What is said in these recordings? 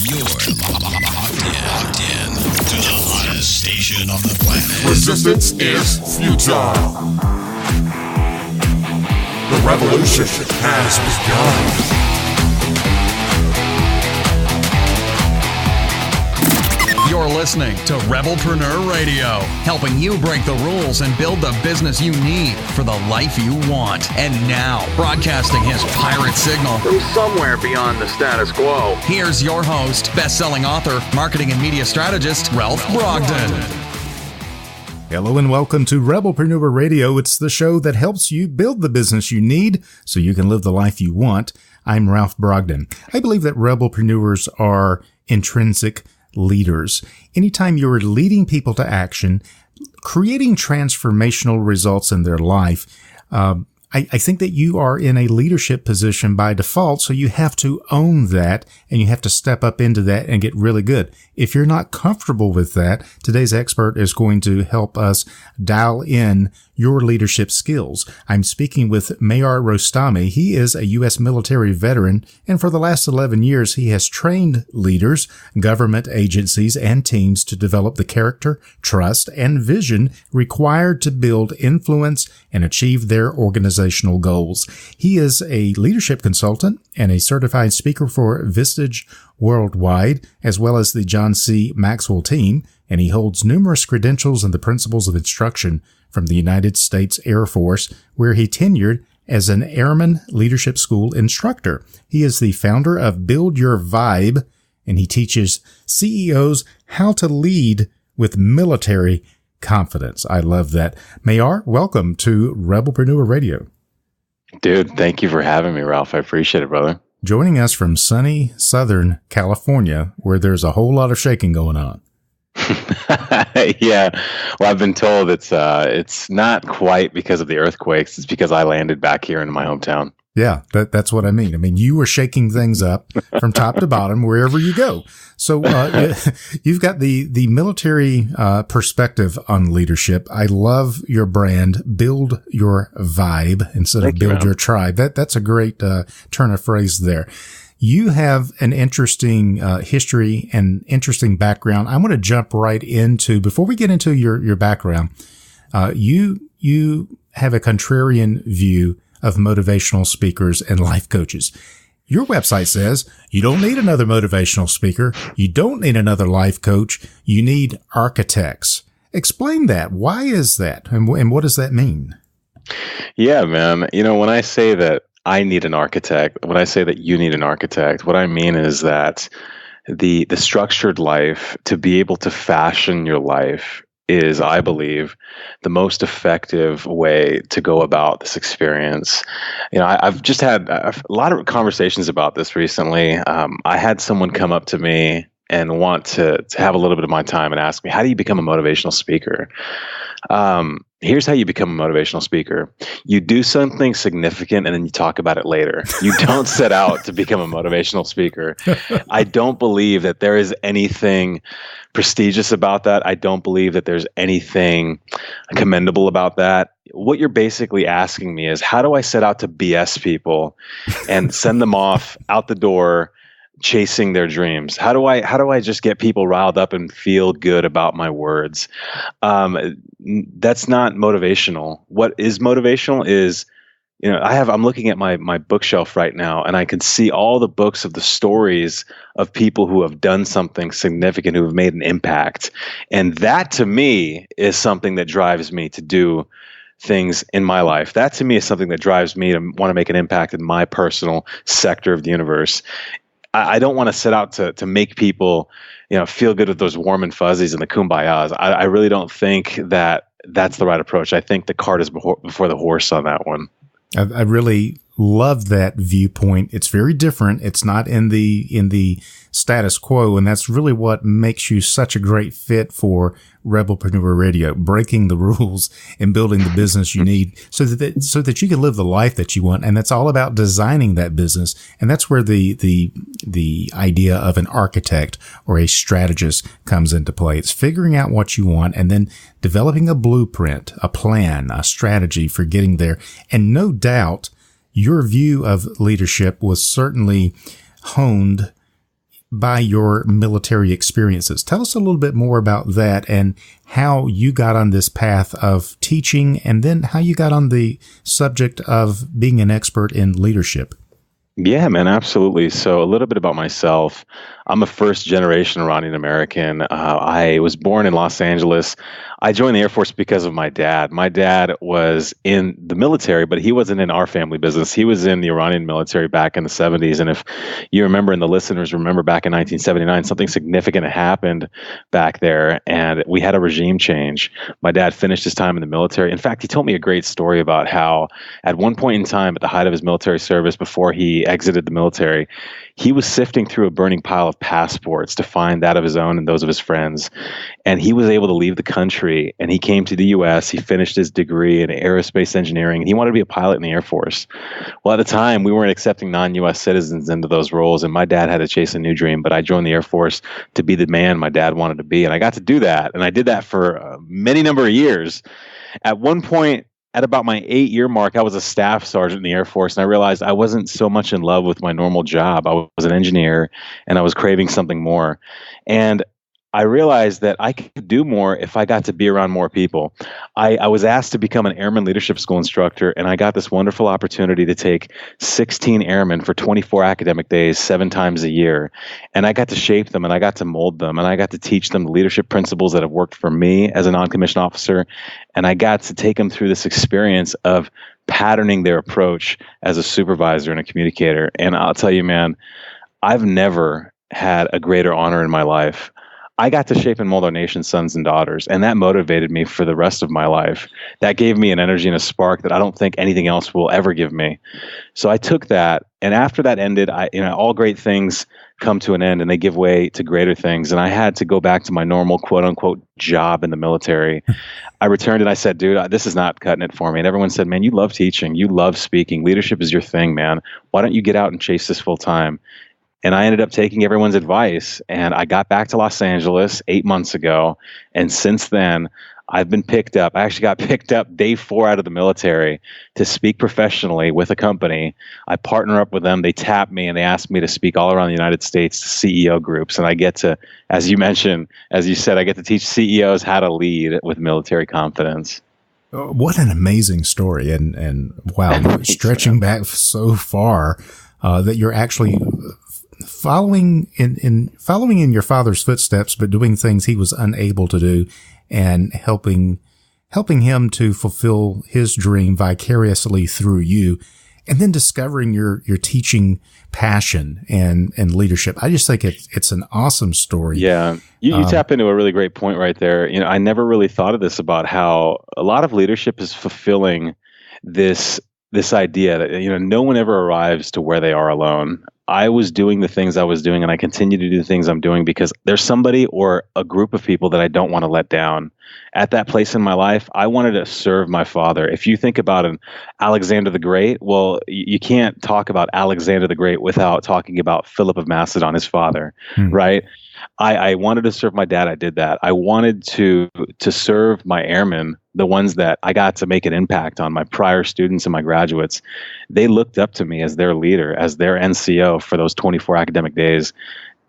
You're locked in to the hottest station on the planet. Resistance is futile. The revolution has begun. You're listening to Rebelpreneur Radio, helping you break the rules and build the business you need for the life you want. And now, broadcasting his pirate signal from somewhere beyond the status quo, here's your host, best-selling author, marketing and media strategist, Ralph Brogden. Hello and welcome to Rebelpreneur Radio. It's the show that helps you build the business you need so you can live the life you want. I'm Ralph Brogden. I believe that Rebelpreneurs are intrinsic leaders. Anytime you're leading people to action, creating transformational results in their life, I think that you are in a leadership position by default, so you have to own that and you have to step up into that and get really good. If you're not comfortable with that, today's expert is going to help us dial in your leadership skills. I'm speaking with Mahyar Rostami. He is a U.S. military veteran, and for the last 11 years, he has trained leaders, government agencies, and teams to develop the character, trust, and vision required to build influence and achieve their organizational goals. He is a leadership consultant and a certified speaker for Vistage Worldwide, as well as the John C. Maxwell Team, and he holds numerous credentials in the principles of instruction from the United States Air Force, where he tenured as an Airman Leadership School instructor. He is the founder of Build Your Vibe, and he teaches CEOs how to lead with military confidence. I love that. Mahyar, welcome to Rebelpreneur Radio. Dude, thank you for having me, Ralph. I appreciate it, brother. Joining us from sunny Southern California, where there's a whole lot of shaking going on. Yeah. Well, I've been told it's not quite because of the earthquakes. It's because I landed back here in my hometown. Yeah, that's what I mean. I mean, you were shaking things up from top to bottom wherever you go. So you've got the military perspective on leadership. I love your brand, Build Your Vibe instead of Build Your Tribe. That's a great turn of phrase there. You have an interesting history and interesting background. I want to jump right into, before we get into your background, you have a contrarian view of motivational speakers and life coaches. Your website says you don't need another motivational speaker. You don't need another life coach. You need architects. Explain that. Why is that? And what does that mean? Yeah, man. You know, when I say that I need an architect, when I say that you need an architect, what I mean is that the structured life, to be able to fashion your life, is, I believe, the most effective way to go about this experience. You know, I've just had a lot of conversations about this recently. I had someone come up to me and want to have a little bit of my time and ask me, how do you become a motivational speaker? Here's how you become a motivational speaker. You do something significant and then you talk about it later. You don't set out to become a motivational speaker. I don't believe that there is anything prestigious about that. I don't believe that there's anything commendable about that. What you're basically asking me is, how do I set out to BS people and send them off out the door chasing their dreams? How do I just get people riled up and feel good about my words? That's not motivational. What is motivational is, you know, I'm looking at my bookshelf right now, and I can see all the books of the stories of people who have done something significant, who have made an impact. And that, to me, is something that drives me to do things in my life. That, to me, is something that drives me to want to make an impact in my personal sector of the universe. I don't want to set out to make people, you know, feel good with those warm and fuzzies and the kumbayas. I really don't think that that's the right approach. I think the cart is before the horse on that one. I really love that viewpoint. It's very different. It's not in the status quo, and that's really what makes you such a great fit for Rebelpreneur Radio, breaking the rules and building the business you need so that you can live the life that you want. And that's all about designing that business. And that's where the idea of an architect or a strategist comes into play. It's figuring out what you want and then developing a blueprint, a plan, a strategy for getting there. And no doubt your view of leadership was certainly honed by your military experiences. Tell us a little bit more about that and how you got on this path of teaching, and then how you got on the subject of being an expert in leadership. Yeah, man, absolutely. So a little bit about myself. I'm a first-generation Iranian American. I was born in Los Angeles. I joined the Air Force because of my dad. My dad was in the military, but he wasn't in our family business. He was in the Iranian military back in the 70s. And if you remember, and the listeners remember, back in 1979, something significant happened back there, and we had a regime change. My dad finished his time in the military. In fact, he told me a great story about how at one point in time, at the height of his military service, before he exited the military, he was sifting through a burning pile of passports to find that of his own and those of his friends. And he was able to leave the country, and he came to the U.S. He finished his degree in aerospace engineering, and he wanted to be a pilot in the Air Force. Well, at the time, we weren't accepting non-U.S. citizens into those roles, and my dad had to chase a new dream, but I joined the Air Force to be the man my dad wanted to be, and I got to do that, and I did that for many number of years. At one point, at about my 8-year mark, I was a staff sergeant in the Air Force, and I realized I wasn't so much in love with my normal job. I was an engineer, and I was craving something more. And I realized that I could do more if I got to be around more people. I was asked to become an Airman Leadership School instructor, and I got this wonderful opportunity to take 16 airmen for 24 academic days, 7 times a year. And I got to shape them, and I got to mold them, and I got to teach them the leadership principles that have worked for me as a non-commissioned officer. And I got to take them through this experience of patterning their approach as a supervisor and a communicator. And I'll tell you, man, I've never had a greater honor in my life. I got to shape and mold our nation's sons and daughters, and that motivated me for the rest of my life. That gave me an energy and a spark that I don't think anything else will ever give me. So I took that, and after that ended, all great things come to an end, and they give way to greater things. And I had to go back to my normal quote unquote job in the military. I returned and I said, dude, this is not cutting it for me. And everyone said, man, you love teaching, you love speaking, leadership is your thing, man. Why don't you get out and chase this full time? And I ended up taking everyone's advice, and I got back to Los Angeles 8 months ago. And since then, I've been picked up. I actually got picked up day 4 out of the military to speak professionally with a company. I partner up with them. They tap me, and they ask me to speak all around the United States to CEO groups. And I get to, as you mentioned, as you said, I get to teach CEOs how to lead with military confidence. What an amazing story. And wow, stretching back so far that you're actually following in your father's footsteps, but doing things he was unable to do, and helping him to fulfill his dream vicariously through you, and then discovering your teaching passion and leadership. I just think it's an awesome story. Yeah. You tap into a really great point right there. I never really thought of this, about how a lot of leadership is fulfilling this idea that, no one ever arrives to where they are alone. I was doing the things I was doing, and I continue to do the things I'm doing because there's somebody or a group of people that I don't want to let down. At that place in my life, I wanted to serve my father. If you think about an Alexander the Great, well, you can't talk about Alexander the Great without talking about Philip of Macedon, his father, right? I wanted to serve my dad. I did that. I wanted to serve my airmen, the ones that I got to make an impact on, my prior students and my graduates. They looked up to me as their leader, as their NCO for those 24 academic days.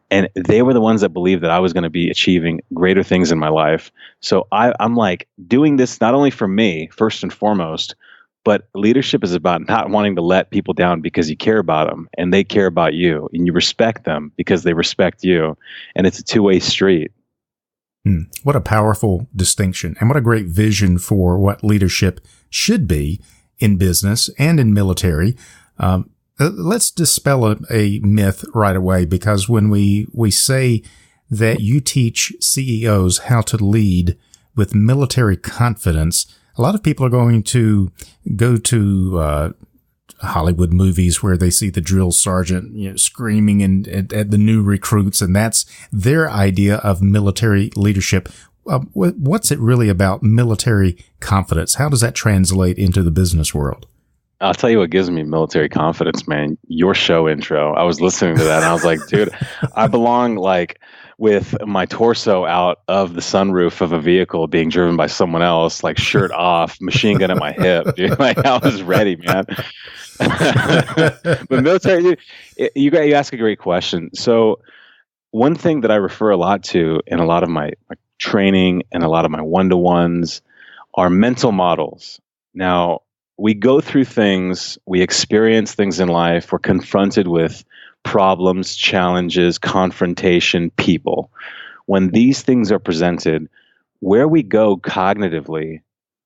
And they were the ones that believed that I was going to be achieving greater things in my life. So I'm like doing this not only for me, first and foremost, but leadership is about not wanting to let people down because you care about them and they care about you, and you respect them because they respect you. And it's a two-way street. What a powerful distinction, and what a great vision for what leadership should be in business and in military. Let's dispel a myth right away, because when we say that you teach CEOs how to lead with military confidence, a lot of people are going to go to Hollywood movies where they see the drill sergeant screaming at the new recruits, and that's their idea of military leadership. What's it really about military confidence? How does that translate into the business world? I'll tell you what gives me military confidence, man. Your show intro. I was listening to that and I was like, dude, I belong with my torso out of the sunroof of a vehicle being driven by someone else, like shirt off, machine gun at my hip, dude. Like, I was ready, man. But military, you ask a great question. So one thing that I refer a lot to in a lot of my training and a lot of my one-to-ones are mental models. Now, we go through things, we experience things in life, we're confronted with problems, challenges, confrontation, people. When these things are presented, where we go cognitively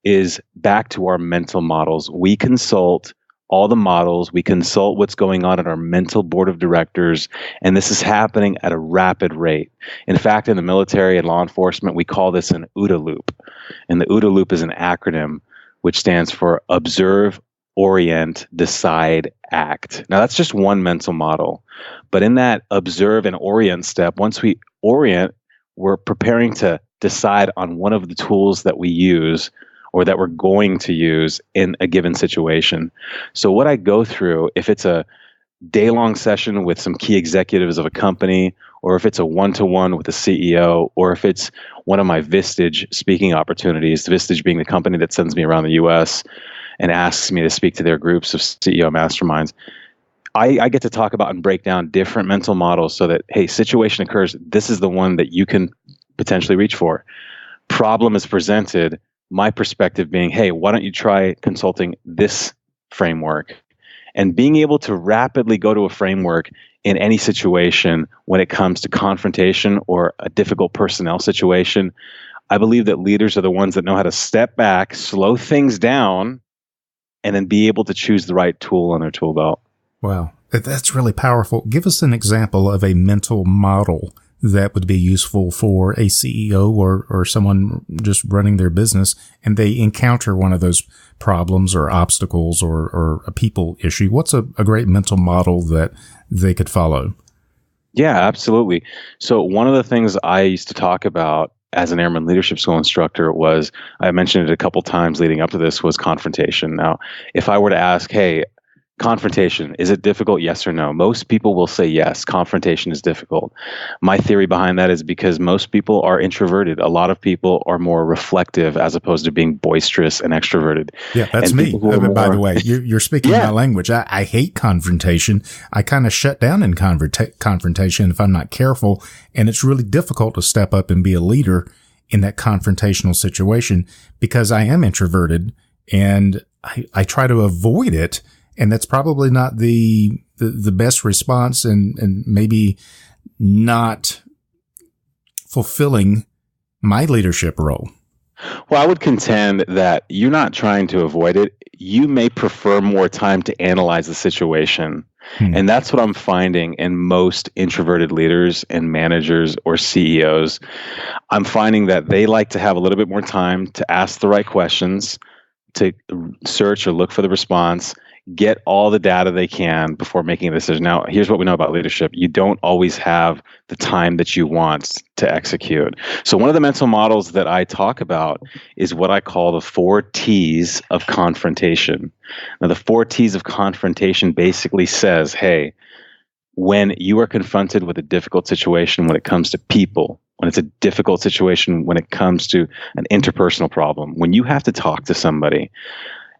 is back to our mental models. We consult all the models, we consult what's going on in our mental board of directors, and this is happening at a rapid rate. In fact, in the military and law enforcement, we call this an OODA loop. And the OODA loop is an acronym which stands for Observe, Orient, Decide, Act. Now, that's just one mental model. But in that observe and orient step, once we orient, we're preparing to decide on one of the tools that we use or that we're going to use in a given situation. So what I go through, if it's a day-long session with some key executives of a company, or if it's a one-to-one with a CEO, or if it's one of my Vistage speaking opportunities, Vistage being the company that sends me around the US and asks me to speak to their groups of CEO masterminds, I get to talk about and break down different mental models so that, hey, situation occurs, this is the one that you can potentially reach for. Problem is presented, my perspective being, hey, why don't you try consulting this framework? And being able to rapidly go to a framework in any situation when it comes to confrontation or a difficult personnel situation, I believe that leaders are the ones that know how to step back, slow things down, and then be able to choose the right tool on their tool belt. Wow, that's really powerful. Give us an example of a mental model that would be useful for a CEO or someone just running their business, and they encounter one of those problems or obstacles or a people issue. What's a great mental model that they could follow? Yeah, absolutely. So one of the things I used to talk about as an Airman Leadership School instructor was, I mentioned it a couple times leading up to this, was confrontation. Now, if I were to ask, hey, confrontation, is it difficult? Yes or no? Most people will say yes, confrontation is difficult. My theory behind that is because most people are introverted. A lot of people are more reflective as opposed to being boisterous and extroverted. Yeah, that's and me. By the way, you're speaking my language. I hate confrontation. I kind of shut down in confrontation if I'm not careful. And it's really difficult to step up and be a leader in that confrontational situation because I am introverted and I try to avoid it. And that's probably not the best response and maybe not fulfilling my leadership role. Well, I would contend that you're not trying to avoid it. You may prefer more time to analyze the situation. And that's what I'm finding in most introverted leaders and managers or CEOs. I'm finding that they like to have a little bit more time to ask the right questions, to search or look for the response, get all the data they can before making a decision. Now, here's what we know about leadership. You don't always have the time that you want to execute. So one of the mental models that I talk about is what I call the 4 T's of confrontation. Now, the 4 T's of confrontation basically says, hey, when you are confronted with a difficult situation when it comes to people, when it's a difficult situation when it comes to an interpersonal problem, when you have to talk to somebody,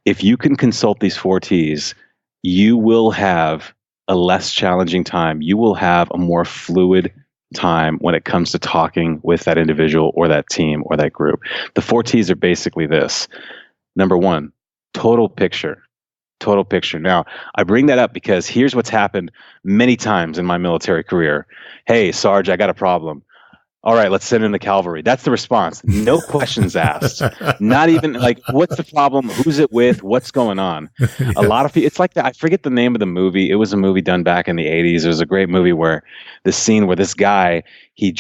if you can consult these 4 T's, you will have a less challenging time. You will have a more fluid time when it comes to talking with that individual or that team or that group. The 4 T's are basically this. Number 1, total picture. Total picture. Now, I bring that up because here's what's happened many times in my military career. Hey, Sarge, I got a problem. All right, let's send in the cavalry. That's the response. No questions asked. Not even like, what's the problem? Who's it with? What's going on? Yeah. A lot of people, it's like that. I forget the name of the movie. It was a movie done back in the 80s. It was a great movie where the scene where this guy, he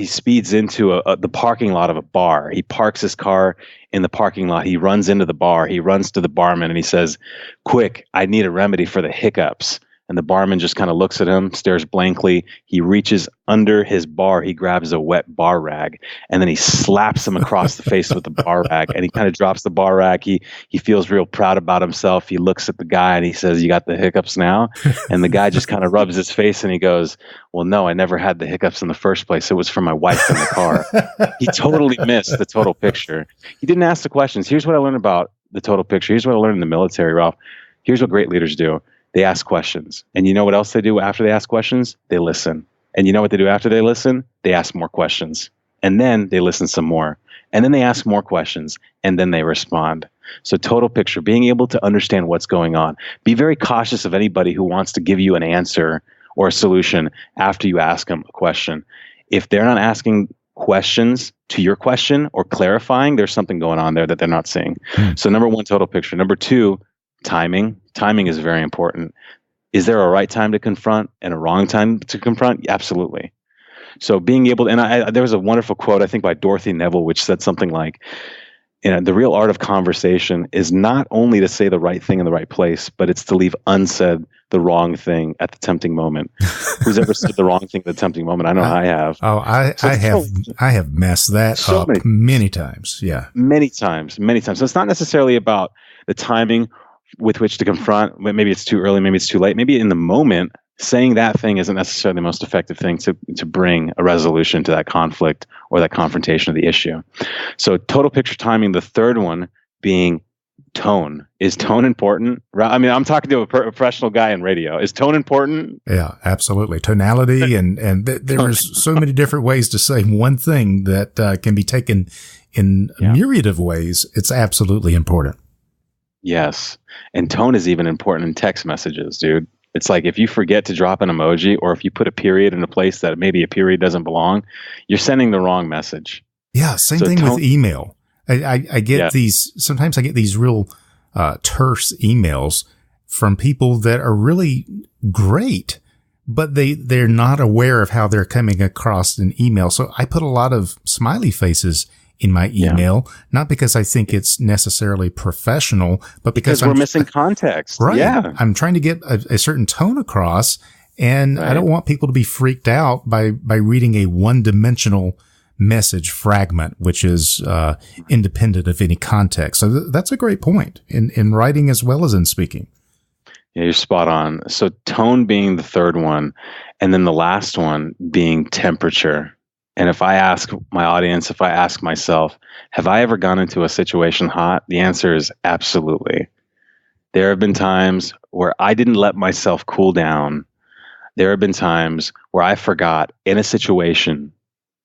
speeds into the parking lot of a bar. He parks his car in the parking lot. He runs into the bar. He runs to the barman and he says, quick, I need a remedy for the hiccups. And the barman just kind of looks at him, stares blankly. He reaches under his bar. He grabs a wet bar rag, and then he slaps him across the face with the bar rag. And he kind of drops the bar rag. He feels real proud about himself. He looks at the guy and he says, "You got the hiccups now?" And the guy just kind of rubs his face and he goes, "Well, no, I never had the hiccups in the first place. It was from my wife in the car." He totally missed the total picture. He didn't ask the questions. Here's what I learned about the total picture. Here's what I learned in the military, Ralph. Here's what great leaders do. They ask questions. And you know what else they do after they ask questions? They listen. And you know what they do after they listen? They ask more questions. And then they listen some more. And then they ask more questions. And then they respond. So total picture, being able to understand what's going on. Be very cautious of anybody who wants to give you an answer or a solution after you ask them a question. If they're not asking questions to your question or clarifying, there's something going on there that they're not seeing. So number one, total picture. Number two, timing. Timing is very important. Is there a right time to confront and a wrong time to confront? Absolutely. So being able to, and there was a wonderful quote, I think by Dorothy Neville, which said something like, the real art of conversation is not only to say the right thing in the right place, but it's to leave unsaid the wrong thing at the tempting moment. Who's ever said the wrong thing at the tempting moment? I know I have. Oh, I have messed that up many times. Yeah. Many times. So it's not necessarily about the timing with which to confront. Maybe it's too early, maybe it's too late. Maybe in the moment, saying that thing isn't necessarily the most effective thing to bring a resolution to that conflict or that confrontation of the issue. So total picture, timing. The third one being tone. Is tone important? I mean, I'm talking to a professional guy in radio. Is tone important? Yeah, absolutely. Tonality and there's so many different ways to say one thing that can be taken in a myriad of ways. It's absolutely important. Yes. And tone is even important in text messages, dude. It's like if you forget to drop an emoji or if you put a period in a place that maybe a period doesn't belong, you're sending the wrong message. Yeah, same thing with email. I get sometimes I get these real terse emails from people that are really great, but they're not aware of how they're coming across an email. So I put a lot of smiley faces in my email, not because I think it's necessarily professional, but because we're missing context. Right. Yeah. I'm trying to get a certain tone across, and I don't want people to be freaked out by reading a one-dimensional message fragment, which is independent of any context. So that's a great point in writing as well as in speaking. Yeah, you're spot on. So tone being the third one, and then the last one being temperature. And if I ask my audience, if I ask myself, have I ever gone into a situation hot? The answer is absolutely. There have been times where I didn't let myself cool down. There have been times where I forgot in a situation,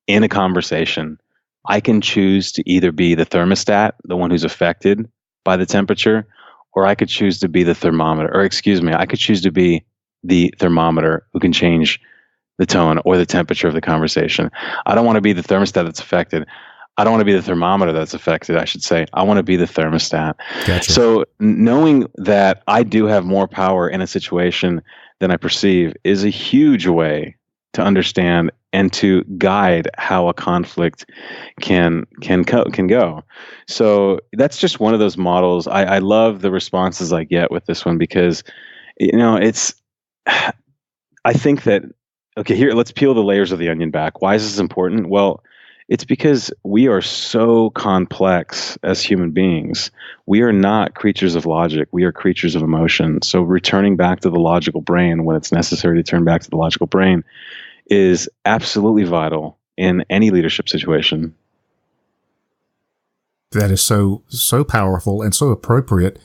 in a conversation, I can choose to either be the thermostat, the one who's affected by the temperature, or I could choose to be the thermometer, I could choose to be the thermometer who can change the tone or the temperature of the conversation. I don't want to be the thermostat that's affected. I don't want to be the thermometer that's affected, I should say. I want to be the thermostat. Gotcha. So knowing that I do have more power in a situation than I perceive is a huge way to understand and to guide how a conflict can go. So that's just one of those models. I love the responses I get with this one because, it's, I think that, okay, here, let's peel the layers of the onion back. Why is this important? Well, it's because we are so complex as human beings. We are not creatures of logic. We are creatures of emotion. So returning back to the logical brain when it's necessary to turn back to the logical brain is absolutely vital in any leadership situation. That is so powerful and so appropriate.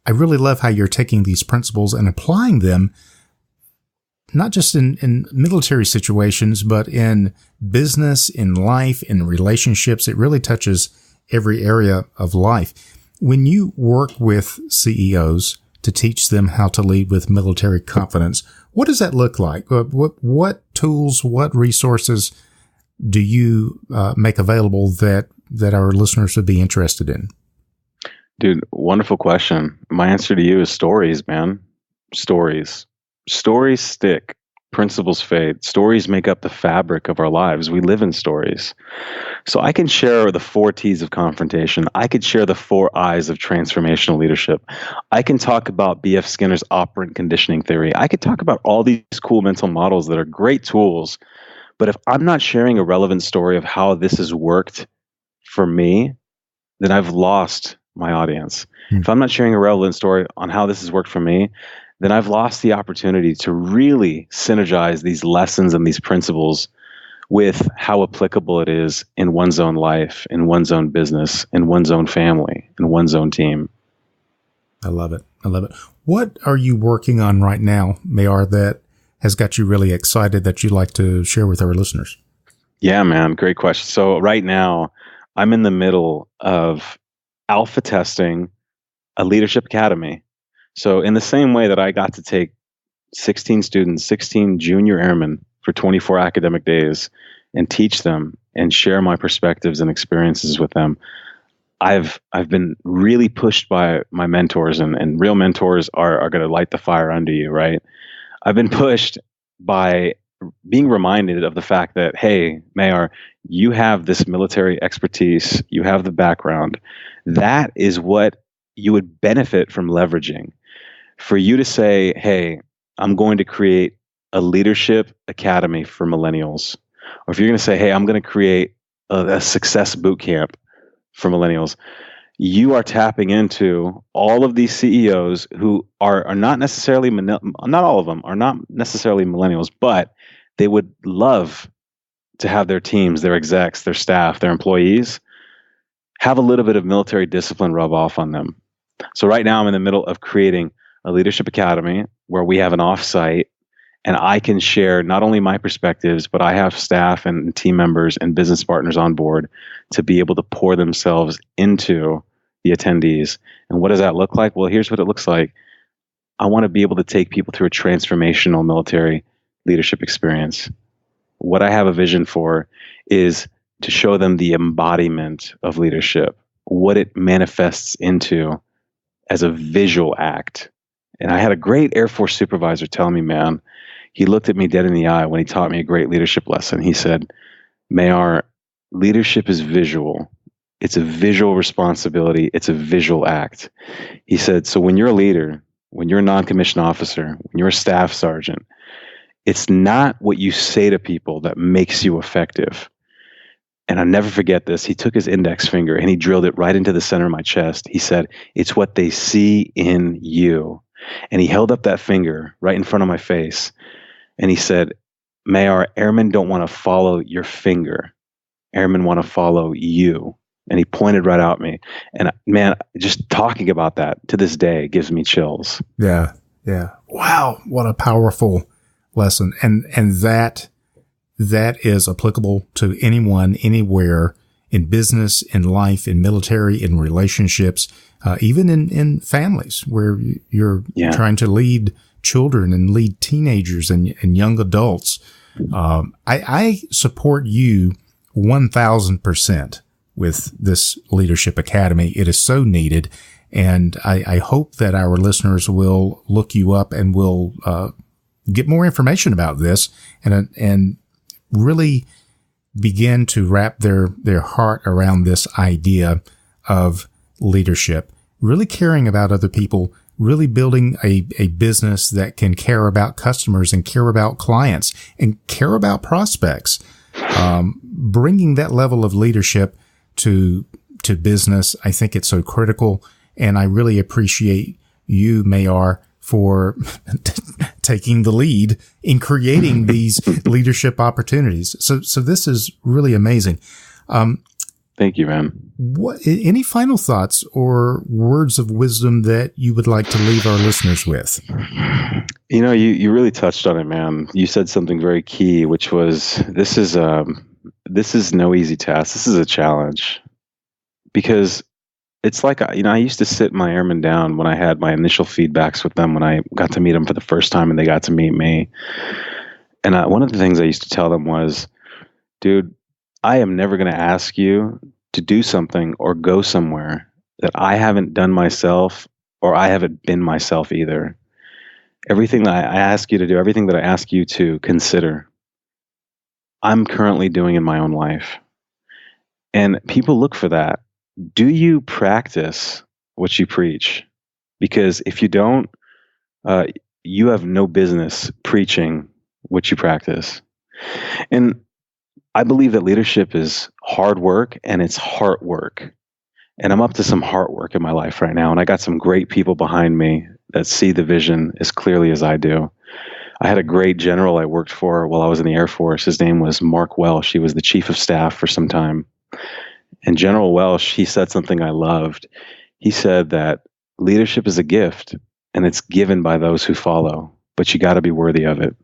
I really love how you're taking these principles and applying them not just in military situations, but in business, in life, in relationships. It really touches every area of life. When you work with CEOs to teach them how to lead with military confidence, what does that look like? What tools, what resources do you make available that our listeners would be interested in? Dude, wonderful question. My answer to you is stories, man. Stories. Stories stick. Principles fade. Stories make up the fabric of our lives. We live in stories. So I can share the 4 T's of confrontation. I could share the 4 I's of transformational leadership. I can talk about B.F. Skinner's operant conditioning theory. I could talk about all these cool mental models that are great tools. But if I'm not sharing a relevant story of how this has worked for me, then I've lost my audience. If I'm not sharing a relevant story on how this has worked for me, then I've lost the opportunity to really synergize these lessons and these principles with how applicable it is in one's own life, in one's own business, in one's own family, in one's own team. I love it. What are you working on right now, Mahyar, that has got you really excited that you'd like to share with our listeners? Yeah, man. Great question. So right now, I'm in the middle of alpha testing a leadership academy. So in the same way that I got to take 16 students, 16 junior airmen for 24 academic days and teach them and share my perspectives and experiences with them, I've been really pushed by my mentors, and real mentors are going to light the fire under you, right? I've been pushed by being reminded of the fact that, hey, Mahyar, you have this military expertise, you have the background. That is what you would benefit from leveraging. For you to say, hey, I'm going to create a leadership academy for millennials, or if you're going to say, hey, I'm going to create a success boot camp for millennials, you are tapping into all of these CEOs who are not necessarily, not all of them are not necessarily millennials, but they would love to have their teams, their execs, their staff, their employees have a little bit of military discipline rub off on them. So right now I'm in the middle of creating a leadership academy where we have an offsite, and I can share not only my perspectives, but I have staff and team members and business partners on board to be able to pour themselves into the attendees. And what does that look like? Well, here's what it looks like. I want to be able to take people through a transformational military leadership experience. What I have a vision for is to show them the embodiment of leadership, what it manifests into as a visual act. And I had a great Air Force supervisor tell me, man, he looked at me dead in the eye when he taught me a great leadership lesson. He said, Mahyar, leadership is visual. It's a visual responsibility. It's a visual act. He said, so when you're a leader, when you're a non-commissioned officer, when you're a staff sergeant, it's not what you say to people that makes you effective. And I'll never forget this. He took his index finger and he drilled it right into the center of my chest. He said, it's what they see in you. And he held up that finger right in front of my face. And he said, Mahyar, airmen don't want to follow your finger. Airmen want to follow you. And he pointed right at me. And man, just talking about that to this day gives me chills. Yeah. Yeah. Wow. What a powerful lesson. And that is applicable to anyone, anywhere, in business, in life, in military, in relationships, even in families where you're trying to lead children and lead teenagers and young adults. I support you 1,000% with this Leadership Academy. It is so needed. And I hope that our listeners will look you up and will get more information about this and really begin to wrap their heart around this idea of leadership, really caring about other people, really building a business that can care about customers and care about clients and care about prospects, bringing that level of leadership to business. I think it's so critical. And I really appreciate you, Mahyar, for taking the lead in creating these leadership opportunities. So this is really amazing. Thank you, man. Any final thoughts or words of wisdom that you would like to leave our listeners with? You know, you really touched on it, man. You said something very key, which was this is no easy task. This is a challenge, because it's like, I used to sit my airmen down when I had my initial feedbacks with them, when I got to meet them for the first time and they got to meet me. And one of the things I used to tell them was, dude, I am never going to ask you to do something or go somewhere that I haven't done myself, or I haven't been myself either. Everything that I ask you to do, everything that I ask you to consider, I'm currently doing in my own life. And people look for that. Do you practice what you preach? Because if you don't, you have no business preaching what you practice. And I believe that leadership is hard work and it's heart work. And I'm up to some heart work in my life right now. And I got some great people behind me that see the vision as clearly as I do. I had a great general I worked for while I was in the Air Force. His name was Mark Welsh. He was the chief of staff for some time. And General Welsh, he said something I loved. He said that leadership is a gift and it's given by those who follow, but you got to be worthy of it.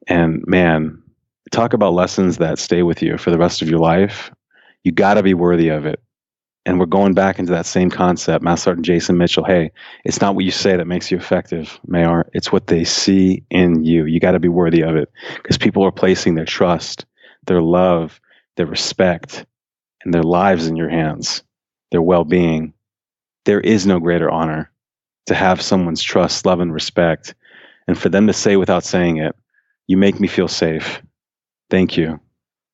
And man, talk about lessons that stay with you for the rest of your life. You got to be worthy of it. And we're going back into that same concept, Master Sergeant Jason Mitchell. Hey, it's not what you say that makes you effective, Mahyar. It's what they see in you. You got to be worthy of it, because people are placing their trust, their love, their respect, and their lives in your hands, their well-being. There is no greater honor to have someone's trust, love, and respect. And for them to say without saying it, you make me feel safe. Thank you.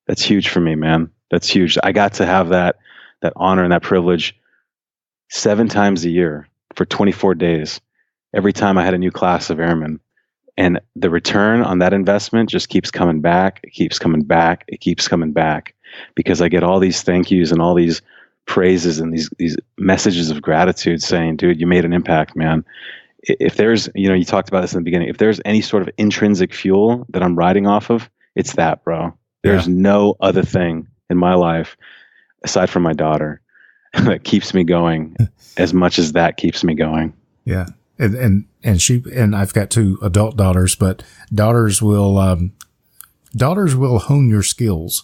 That's huge for me, man. That's huge. I got to have that honor and that privilege 7 times a year for 24 days, every time I had a new class of airmen. And the return on that investment just keeps coming back. It keeps coming back. It keeps coming back, because I get all these thank yous and all these praises and these messages of gratitude saying, dude, you made an impact, man. If there's, you talked about this in the beginning, if there's any sort of intrinsic fuel that I'm riding off of, it's that, bro. There's no other thing in my life aside from my daughter that keeps me going as much as that keeps me going. Yeah. And I've got 2 adult daughters, but daughters will hone your skills.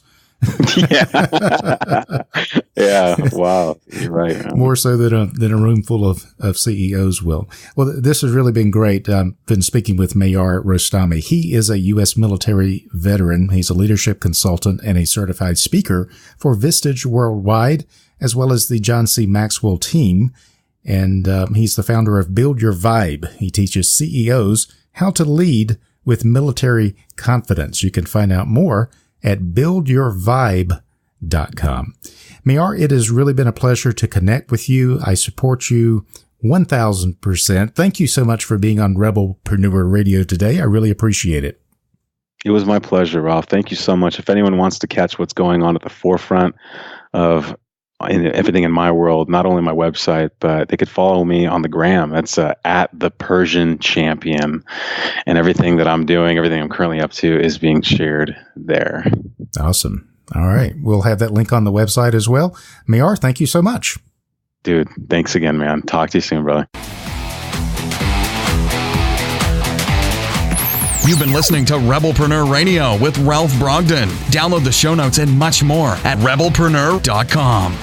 Yeah. Wow. You're right, man. More so than a room full of CEOs will. Well, this has really been great. Been speaking with Mahyar Rostami. He is a U.S. military veteran. He's a leadership consultant and a certified speaker for Vistage Worldwide, as well as the John C. Maxwell Team. And he's the founder of Build Your Vibe. He teaches CEOs how to lead with military confidence. You can find out more at buildyourvibe.com. Mahyar, it has really been a pleasure to connect with you. I support you 1,000%. Thank you so much for being on Rebelpreneur Radio today. I really appreciate it. It was my pleasure, Ralph. Thank you so much. If anyone wants to catch what's going on at the forefront of everything in my world, not only my website, but they could follow me on the gram. That's at the Persian Champion. And everything that I'm doing, everything I'm currently up to is being shared there. Awesome. All right. We'll have that link on the website as well. Mahyar, thank you so much. Dude, thanks again, man. Talk to you soon, brother. You've been listening to Rebelpreneur Radio with Ralph Brogden. Download the show notes and much more at rebelpreneur.com.